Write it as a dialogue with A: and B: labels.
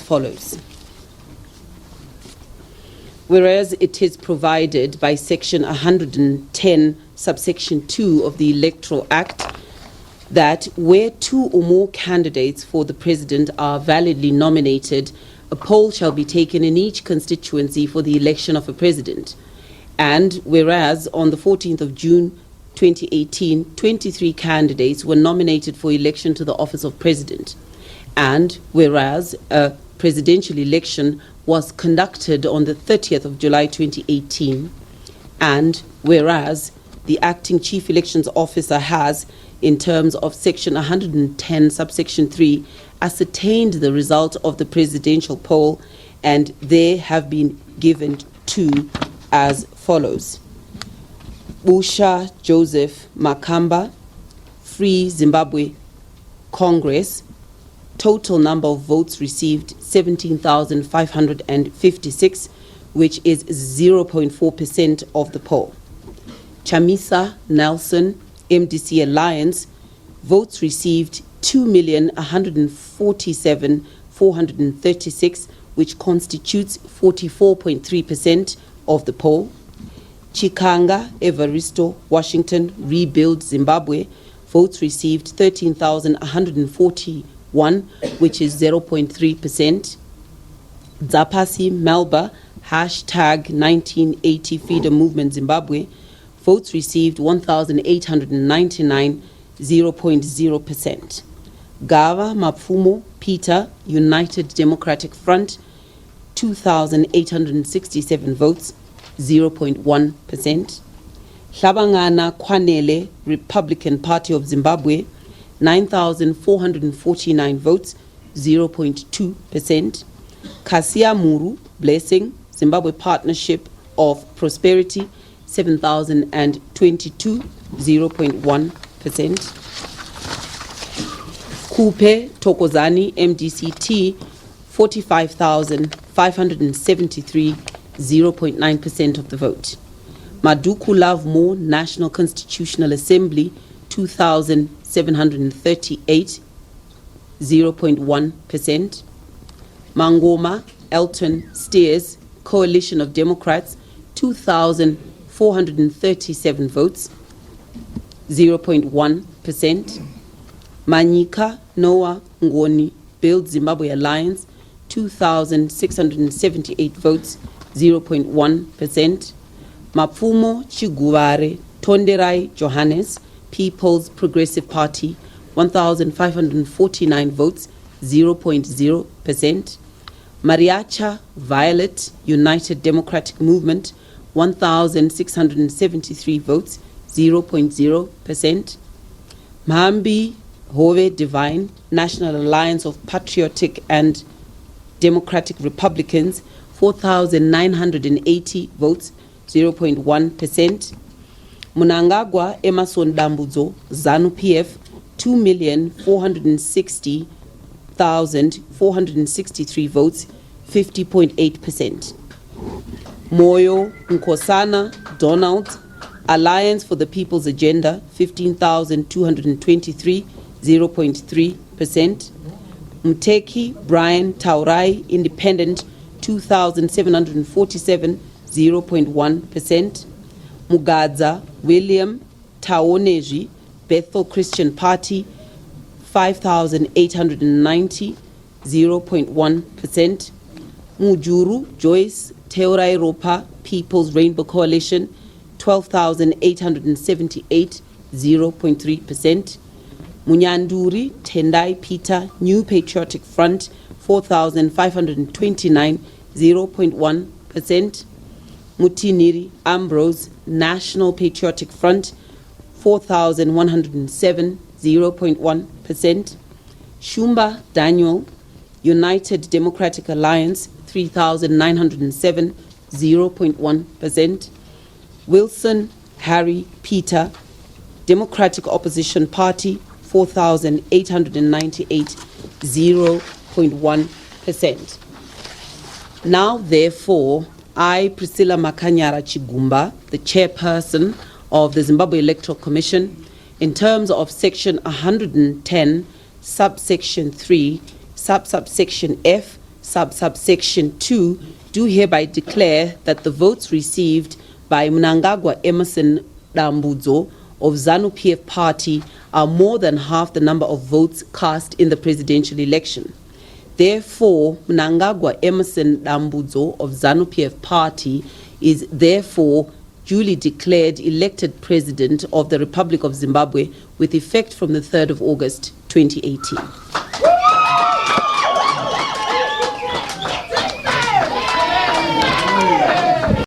A: follows. Whereas it is provided by Section 110, subsection 2 of the Electoral Act, that where two or more candidates for the President are validly nominated, a poll shall be taken in each constituency for the election of a President. And whereas on the 14th of June 2018, 23 candidates were nominated for election to the office of President. And whereas a presidential election was conducted on the 30th of July 2018, and whereas the acting chief elections officer has, in terms of Section 110, subsection 3, ascertained the result of the presidential poll, and they have been given to as follows. Busha Joseph Makamba, Free Zimbabwe Congress, total number of votes received 17,556, which is 0.4% of the poll. Chamisa Nelson, MDC Alliance, votes received 2,147,436, which constitutes 44.3% of the poll. Chikanga Evaristo Washington, Rebuild Zimbabwe, votes received 13,141, which is 0.3%. Zapasi Melba, hashtag 1980 Freedom Movement Zimbabwe, votes received 1,899, 0.0%. Gava Mapfumo Peter, United Democratic Front, 2,867 votes, 0.1%. Hlabangana Kwanele, Republican Party of Zimbabwe, 9,449 votes, 0.2%. Kasia Muru Blessing, Zimbabwe Partnership of Prosperity, 7,022, 0.1%. Kupe Tokozani, MDCT, 45,573, 0.9% of the vote. Maduku Love More, National Constitutional Assembly, 2,738, 0.1%. Mangoma Elton Steers, Coalition of Democrats, 2,437 votes, 0.1%. Manyika Noah Ngoni, Build Zimbabwe Alliance, 2,678 votes, 0.1%. Mapfumo Chiguvare Tonderai Johannes, People's Progressive Party, 1,549 votes, 0.0%. Mariacha Violet, United Democratic Movement, 1,673 votes, 0.0%. Mahambi Hove Divine, National Alliance of Patriotic and Democratic Republicans, 4,980 votes, 0.1%. Munangagwa Emerson Dambudzo, ZANU PF, 2,460,463 votes, 50.8%. Moyo Nkosana Donald, Alliance for the People's Agenda, 15,223, 0.3%. Muteki Brian Taurai, Independent, 2,747, 0.1%. Mugadza William Taoneji, Bethel Christian Party, 5,890, 0.1%. Mujuru Joyce Teurai Ropa, People's Rainbow Coalition, 12,878, 0.3%. Munyanduri Tendai Peter, New Patriotic Front, 4,529, 0.1%. Mutiniri Ambrose, National Patriotic Front, 4,107, 0.1%. Shumba Daniel, United Democratic Alliance, 3,907, 0.1%. Wilson Harry Peter, Democratic Opposition Party, 4,898, 0.1%. Now, therefore, I, Priscilla Makanyara Chigumba, the chairperson of the Zimbabwe Electoral Commission, in terms of Section 110, subsection 3, subsection F, subsection 2, do hereby declare that the votes received by Mnangagwa Emerson Dambudzo of ZANU-PF party are more than half the number of votes cast in the presidential election. Therefore, Mnangagwa Emerson Dambudzo of ZANU-PF party is therefore duly declared elected President of the Republic of Zimbabwe with effect from the 3rd of August 2018.